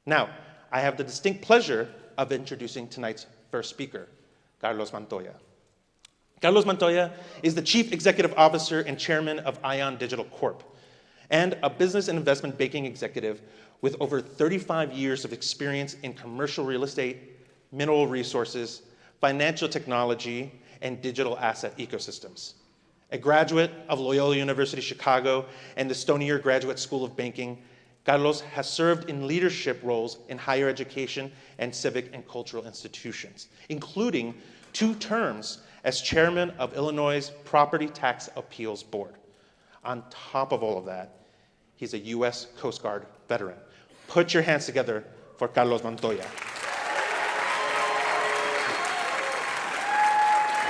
Now, I have the distinct pleasure of introducing tonight's first speaker, Carlos Montoya. Carlos Montoya is the Chief Executive Officer and Chairman of Ion Digital Corp, and a business and investment banking executive with over 35 years of experience in commercial real estate, mineral resources, financial technology, and digital asset ecosystems. A graduate of Loyola University Chicago and the Stonier Graduate School of Banking, Carlos has served in leadership roles in higher education and civic and cultural institutions, including 2 terms as chairman of Illinois' Property Tax Appeals Board. On top of all of that, he's a U.S. Coast Guard veteran. Put your hands together for Carlos Montoya.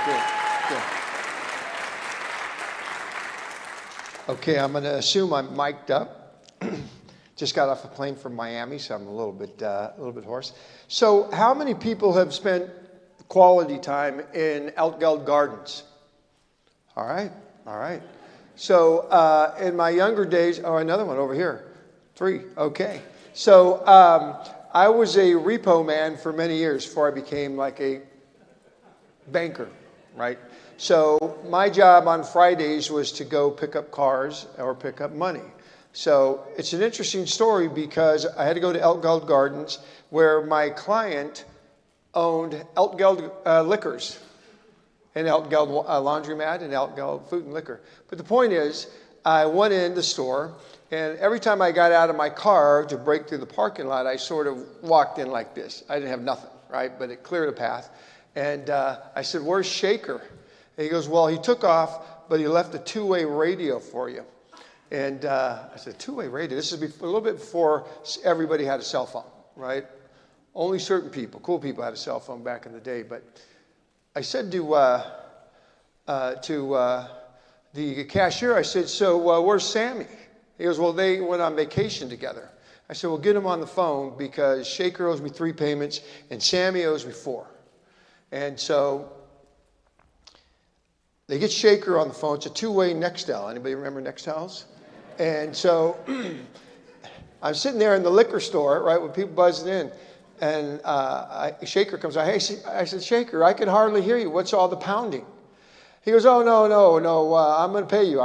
Good. Okay, I'm going to assume I'm mic'd up. Just got off a plane from Miami, so I'm a little bit hoarse. So, how many people have spent quality time in Elk Gardens? All right. So, in my younger days, another one over here. 3, okay. So, I was a repo man for many years before I became like a banker, right? So, my job on Fridays was to go pick up cars or pick up money. So it's an interesting story because I had to go to Elk Gardens where my client owned Elk Liquors and Elk Laundromat and Elk Food and Liquor. But the point is, I went in the store, and every time I got out of my car to break through the parking lot, I sort of walked in like this. I didn't have nothing, right? But it cleared a path. And I said, "Where's Shaker?" And he goes, "Well, he took off, but he left a 2-way radio for you." And I said, 2-way radio? This is a little bit before everybody had a cell phone, right? Only certain people, cool people, had a cell phone back in the day. But I said to the cashier, I said, "So where's Sammy?" He goes, "Well, they went on vacation together." I said, "Well, get him on the phone because Shaker owes me 3 payments and Sammy owes me 4. And so they get Shaker on the phone. It's a 2-way Nextel. Anybody remember Nextels? And so I'm sitting there in the liquor store, right, with people buzzing in, and Shaker comes out. Hey, I said, "Shaker, I can hardly hear you. What's all the pounding?" He goes, "Oh, no, I'm going to pay you.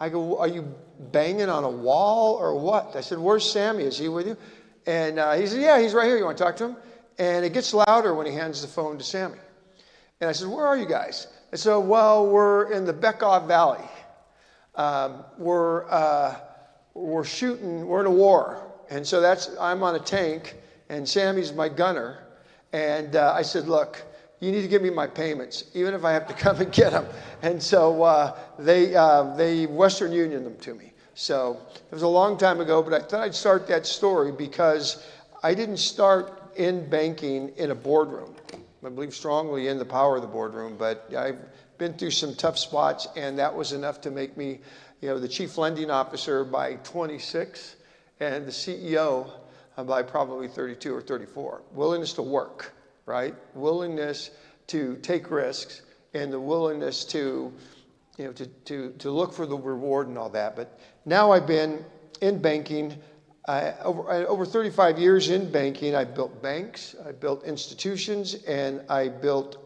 I go, "Are you banging on a wall or what?" I said, "Where's Sammy? Is he with you?" And he said, "Yeah, he's right here. You want to talk to him?" And it gets louder when he hands the phone to Sammy. And I said, "Where are you guys?" I said, "Well, we're in the Bekoff Valley. We're shooting. We're in a war, and so I'm on a tank, and Sammy's my gunner." And I said, "Look, you need to give me my payments, even if I have to come and get them." And so they Western Union them to me. So it was a long time ago, but I thought I'd start that story because I didn't start in banking in a boardroom. I believe strongly in the power of the boardroom, but I've been through some tough spots, and that was enough to make me, the chief lending officer by 26 and the CEO by probably 32 or 34. Willingness to work, right? Willingness to take risks and the willingness to look for the reward and all that. But now I've been in banking over 35 years in banking. I built banks, I built institutions, and I built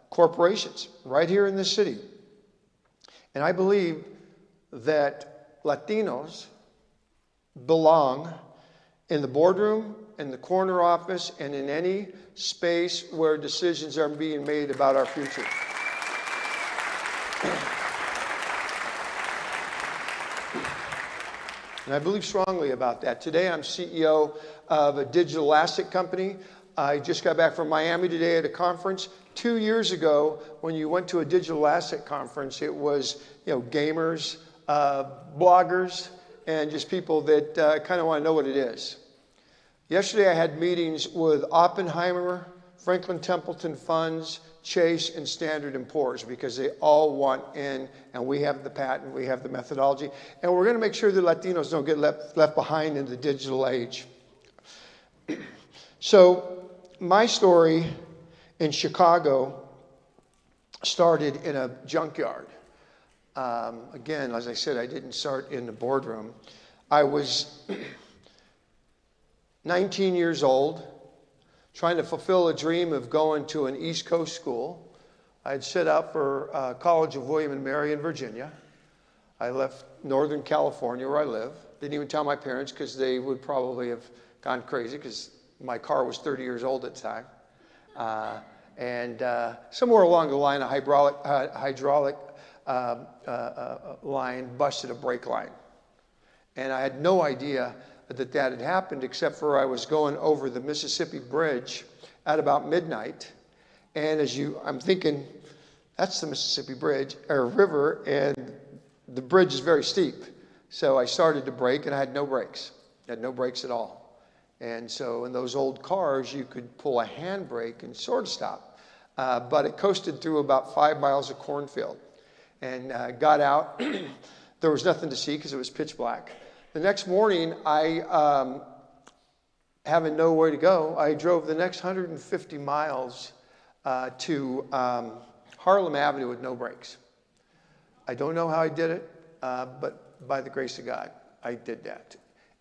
corporations right here in this city. And I believe that Latinos belong in the boardroom, in the corner office, and in any space where decisions are being made about our future. And I believe strongly about that. Today, I'm CEO of a digital asset company. I just got back from Miami today at a conference. 2 years ago, when you went to a digital asset conference, it was, gamers, bloggers, and just people that kind of want to know what it is. Yesterday, I had meetings with Oppenheimer, Franklin Templeton Funds, Chase, and Standard & Poor's because they all want in, and we have the patent, we have the methodology, and we're going to make sure that Latinos don't get left behind in the digital age. So my story in Chicago started in a junkyard. Again, as I said, I didn't start in the boardroom. I was 19 years old, trying to fulfill a dream of going to an East Coast school. I had set out for College of William and Mary in Virginia. I left Northern California, where I live. Didn't even tell my parents because they would probably have gone crazy because my car was 30 years old at the time. And somewhere along the line, a hydraulic line busted a brake line. And I had no idea that that had happened, except for I was going over the Mississippi Bridge at about midnight. And I'm thinking, that's the Mississippi Bridge, or river, and the bridge is very steep. So I started to brake, and I had no brakes. I had no brakes at all. And so in those old cars, you could pull a handbrake and sort of stop. But it coasted through about 5 miles of cornfield and got out. There was nothing to see because it was pitch black. The next morning, having nowhere to go, I drove the next 150 miles to Harlem Avenue with no brakes. I don't know how I did it, but by the grace of God, I did that.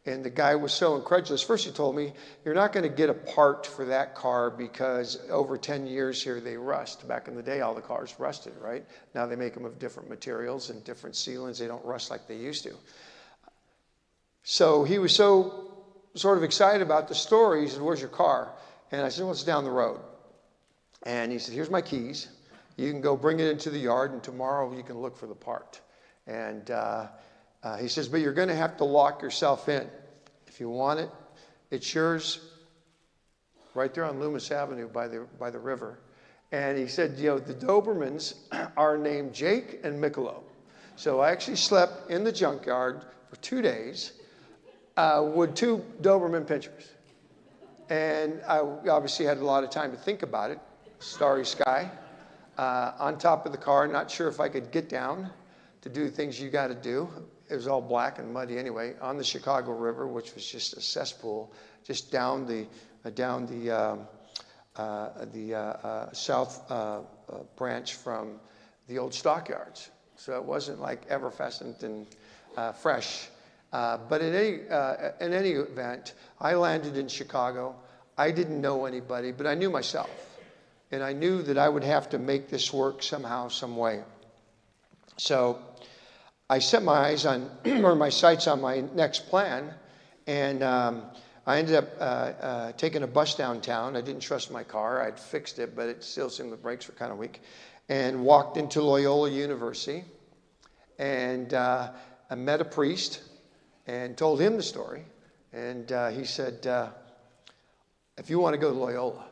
And the guy was so incredulous. First he told me, you're not going to get a part for that car because over 10 years here they rust. Back in the day, all the cars rusted, right? Now they make them of different materials and different sealants. They don't rust like they used to. So he was so sort of excited about the story. He said, where's your car? And I said, well, it's down the road. And he said, here's my keys. You can go bring it into the yard, and tomorrow you can look for the part. And he says, but you're going to have to lock yourself in. If you want it, it's yours right there on Loomis Avenue by the river. And he said, you know, the Dobermans are named Jake and Michelob. So I actually slept in the junkyard for 2 days with 2 Doberman pinchers. And I obviously had a lot of time to think about it. Starry sky. On top of the car, not sure if I could get down to do things you got to do. It was all black and muddy anyway, on the Chicago River, which was just a cesspool, just down the south branch from the old stockyards. So it wasn't like effervescent and fresh. But in any event, I landed in Chicago. I didn't know anybody, but I knew myself. And I knew that I would have to make this work somehow, some way. So I set my eyes on, or my sights on my next plan, and I ended up taking a bus downtown. I didn't trust my car. I'd fixed it, but it still seemed the brakes were kind of weak. And walked into Loyola University, and I met a priest and told him the story. And he said, if you want to go to Loyola,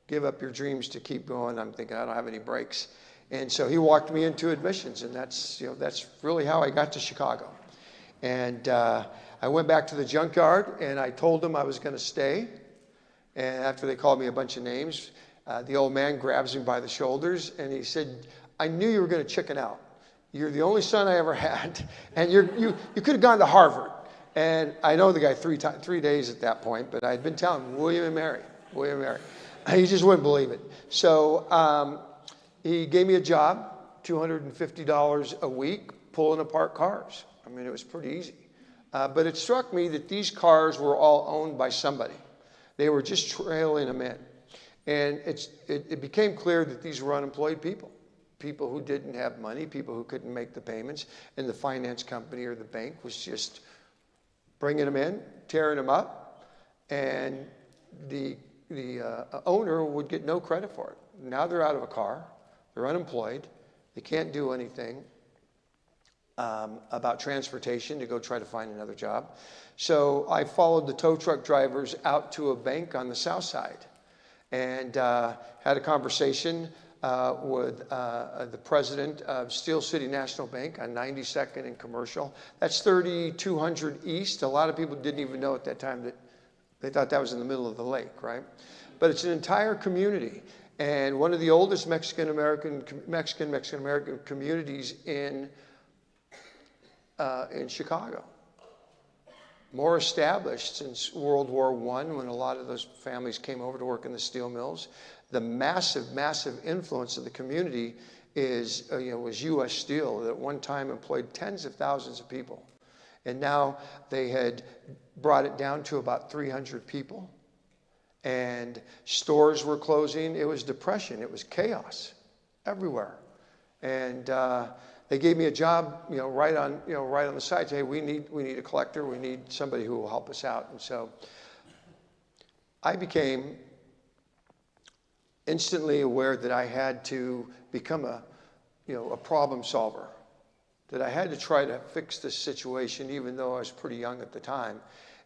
give up your dreams to keep going. I'm thinking, I don't have any brakes. And so he walked me into admissions, and that's really how I got to Chicago. And I went back to the junkyard, and I told them I was going to stay. And after they called me a bunch of names, the old man grabs me by the shoulders, and he said, I knew you were going to chicken out. You're the only son I ever had, and you could have gone to Harvard. And I know the guy 3 days at that point, but I had been telling him, William and Mary. He just wouldn't believe it. So he gave me a job, $250 a week, pulling apart cars. I mean, it was pretty easy. But it struck me that these cars were all owned by somebody. They were just trailing them in. And it became clear that these were unemployed people who didn't have money, people who couldn't make the payments, and the finance company or the bank was just bringing them in, tearing them up, and the owner would get no credit for it. Now they're out of a car, they're unemployed, they can't do anything about transportation to go try to find another job. So I followed the tow truck drivers out to a bank on the south side and had a conversation with the president of Steel City National Bank on 92nd and Commercial. That's 3200 East. A lot of people didn't even know at that time that they thought that was in the middle of the lake, right? But it's an entire community, and one of the oldest Mexican-American communities in Chicago. More established since World War I, when a lot of those families came over to work in the steel mills. The massive influence of the community was U.S. Steel, that at one time employed tens of thousands of people. And now they had brought it down to about 300 people. And stores were closing. It was depression. It was chaos everywhere. And they gave me a job, right on the side. Hey, we need a collector. We need somebody who will help us out. And so I became instantly aware that I had to become a problem solver. That I had to try to fix this situation, even though I was pretty young at the time.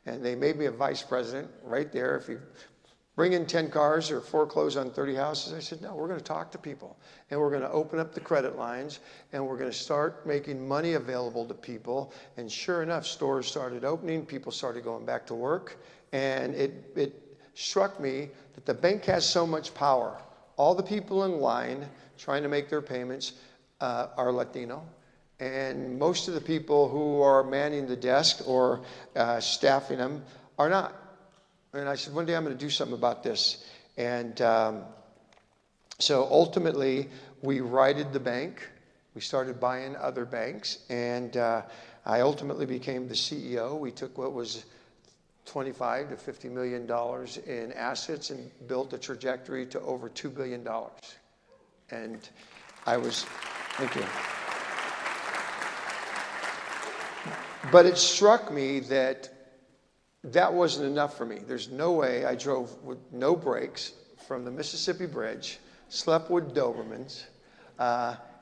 And they made me a vice president right there. If you bring in 10 cars or foreclose on 30 houses, I said, no, we're going to talk to people. And we're going to open up the credit lines. And we're going to start making money available to people. And sure enough, stores started opening. People started going back to work. And it struck me that the bank has so much power. All the people in line trying to make their payments are Latino. And most of the people who are manning the desk or staffing them are not. And I said, one day I'm going to do something about this. And so ultimately, we righted the bank. We started buying other banks. And I ultimately became the CEO. We took what was $25 to $50 million in assets and built a trajectory to over $2 billion. And I was, thank you. But it struck me that that wasn't enough for me. There's no way. I drove with no brakes from the Mississippi Bridge, slept with Dobermans,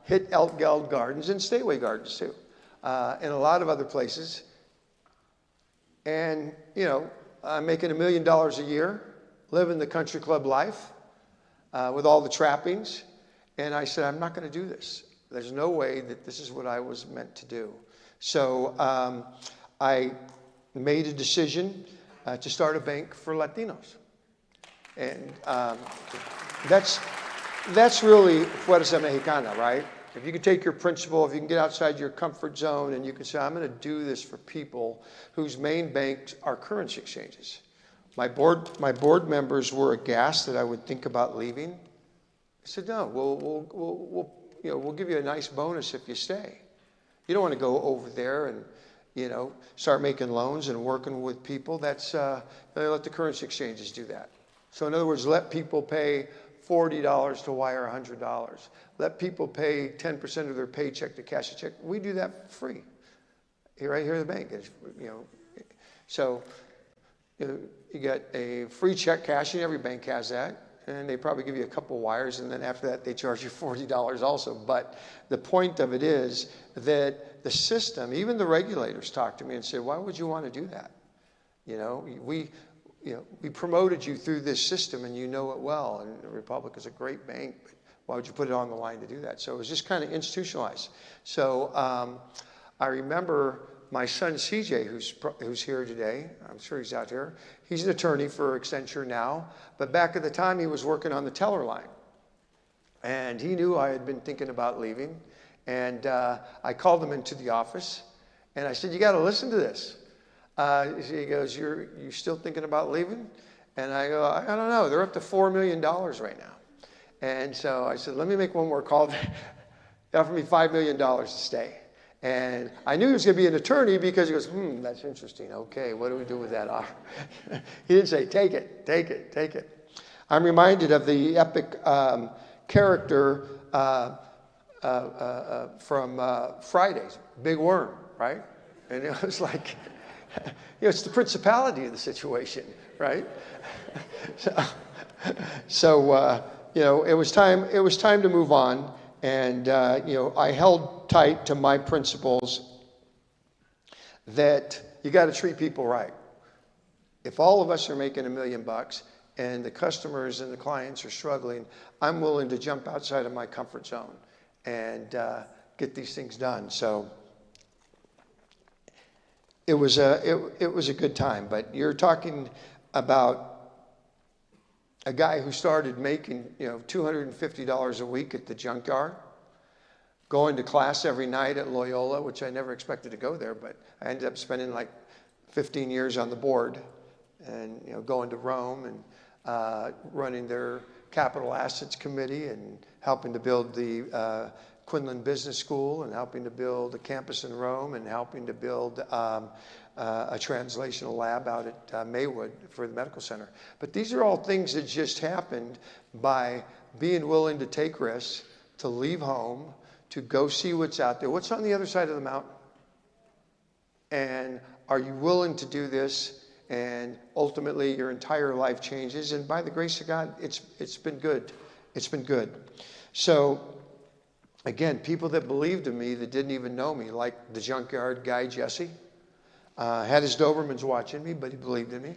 hit Elk Geld Gardens and Stateway Gardens too, and a lot of other places. And, I'm making $1 million a year, living the country club life with all the trappings. And I said, I'm not going to do this. There's no way that this is what I was meant to do. So I made a decision to start a bank for Latinos. And that's really Fuerza Mexicana, right? If you can take your principle, if you can get outside your comfort zone and you can say, I'm going to do this for people whose main banks are currency exchanges. My board members were aghast that I would think about leaving. I said, no, we'll give you a nice bonus if you stay. You don't want to go over there and, start making loans and working with people. That's let the currency exchanges do that. So in other words, let people pay $40 to wire $100. Let people pay 10% of their paycheck to cash a check. We do that for free. Right here at the bank. So you get a free check cashing. Every bank has that. And they probably give you a couple wires, and then after that, they charge you $40 also. But the point of it is that the system, even the regulators talk to me and say, why would you want to do that? We promoted you through this system, and you know it well. And the Republic is a great bank, but why would you put it on the line to do that? So it was just kind of institutionalized. So I remember my son, CJ, who's here today. I'm sure he's out here. He's an attorney for Accenture now. But back at the time, he was working on the teller line. And he knew I had been thinking about leaving. And I called him into the office. And I said, you got to listen to this. He goes, you still thinking about leaving? And I go, I don't know. They're up to $4 million right now. And so I said, let me make one more call. They offered me $5 million to stay. And I knew he was going to be an attorney because he goes, that's interesting. Okay, what do we do with that offer? He didn't say, take it, take it, take it. I'm reminded of the epic character from Fridays, Big Worm, right? And it was like, it's the principality of the situation, right? So it was time to move on. And, I held tight to my principles that you got to treat people right. If all of us are making $1 million and the customers and the clients are struggling, I'm willing to jump outside of my comfort zone and get these things done. So it was a good time. But you're talking about a guy who started making, $250 a week at the junkyard, going to class every night at Loyola, which I never expected to go there, but I ended up spending like 15 years on the board and, going to Rome and running their capital assets committee and helping to build the Quinlan Business School and helping to build a campus in Rome and helping to build a translational lab out at Maywood for the medical center. But these are all things that just happened by being willing to take risks, to leave home, to go see what's out there. What's on the other side of the mountain? And are you willing to do this? And ultimately, your entire life changes. And by the grace of God, it's been good. It's been good. So, again, people that believed in me that didn't even know me, like the junkyard guy, Jesse, had his Dobermans watching me, but he believed in me.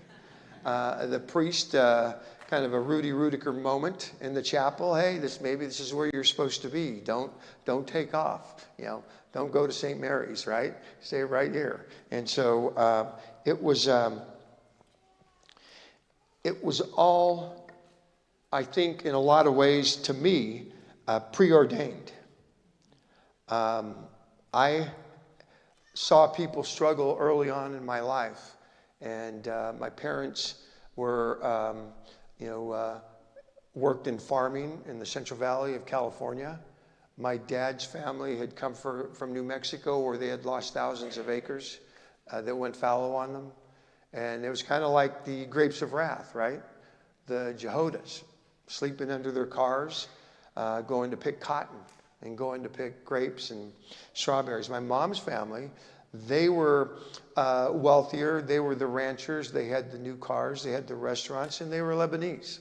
The priest, kind of a Rudy Rudiker moment in the chapel. Hey, maybe this is where you're supposed to be. Don't take off. Don't go to St. Mary's, right? Stay right here. And so it was all, I think, in a lot of ways, to me, preordained. I saw people struggle early on in my life, and my parents were, worked in farming in the Central Valley of California. My dad's family had come from New Mexico, where they had lost thousands of acres that went fallow on them. And it was kind of like the grapes of wrath, right? The Jehodas, sleeping under their cars, going to pick cotton and going to pick grapes and strawberries. My mom's family, they were wealthier. They were the ranchers. They had the new cars. They had the restaurants, and they were Lebanese.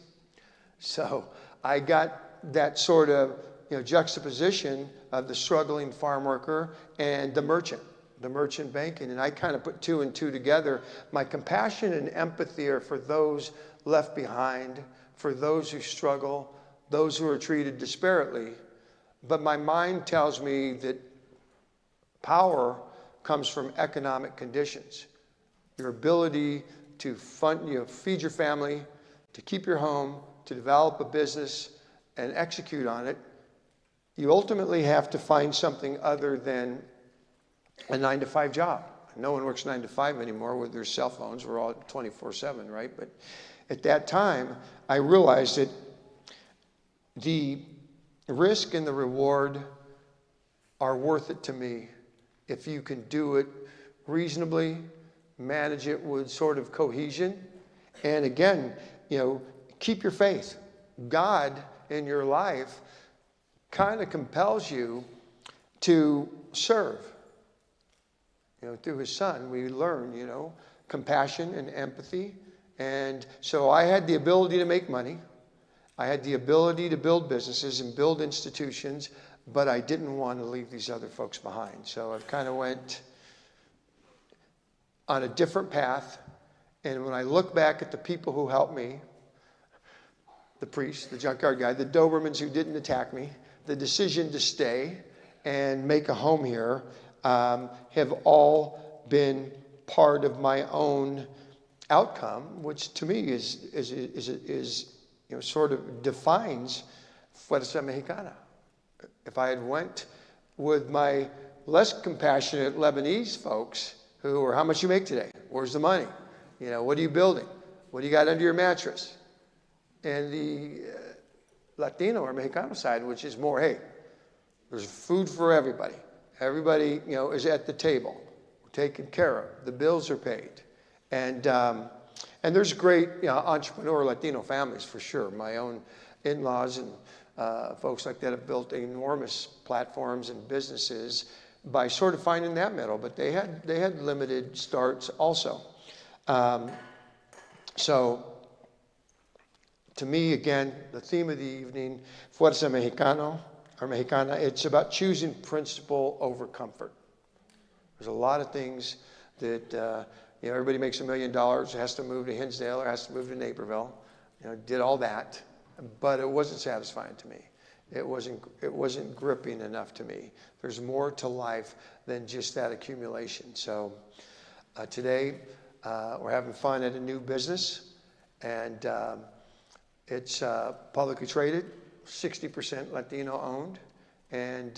So I got that sort of juxtaposition of the struggling farm worker and the merchant banking. And I kind of put two and two together. My compassion and empathy are for those left behind, for those who struggle, those who are treated disparately. But my mind tells me that power comes from economic conditions. Your ability to fund, feed your family, to keep your home, to develop a business and execute on it. You ultimately have to find something other than a 9-to-5 job. No one works 9 to 5 anymore with their cell phones. We're all 24/7, right? But at that time, I realized that the risk and the reward are worth it to me if you can do it reasonably, manage it with sort of cohesion, and again, keep your faith. God in your life kind of compels you to serve. Through his son, we learn, compassion and empathy. And so I had the ability to make money. I had the ability to build businesses and build institutions, but I didn't want to leave these other folks behind. So I kind of went on a different path. And when I look back at the people who helped me, the priest, the junkyard guy, the Dobermans who didn't attack me, the decision to stay and make a home here, have all been part of my own outcome, which to me is sort of defines Fuerza Mexicana. If I had went with my less compassionate Lebanese folks who are, how much you make today? Where's the money? What are you building? What do you got under your mattress? And the Latino or Mexicano side, which is more, hey, there's food for everybody. Everybody, is at the table, taken care of. The bills are paid. And there's great entrepreneur Latino families for sure. My own in-laws and folks like that have built enormous platforms and businesses by sort of finding that middle. But they had limited starts also. So to me, again, the theme of the evening, Fuerza Mexicano or Mexicana, it's about choosing principle over comfort. There's a lot of things that everybody makes $1 million, has to move to Hinsdale or has to move to Naperville. Did all that, but it wasn't satisfying to me. It wasn't gripping enough to me. There's more to life than just that accumulation. So today we're having fun at a new business, and it's publicly traded, 60% Latino owned, and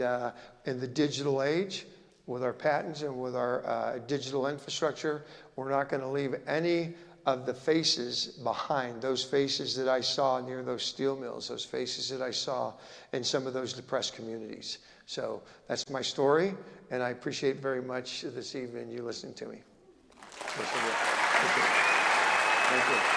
in the digital age, with our patents and with our digital infrastructure, we're not going to leave any of the faces behind, those faces that I saw near those steel mills, those faces that I saw in some of those depressed communities. So that's my story, and I appreciate very much this evening you listening to me. Thank you.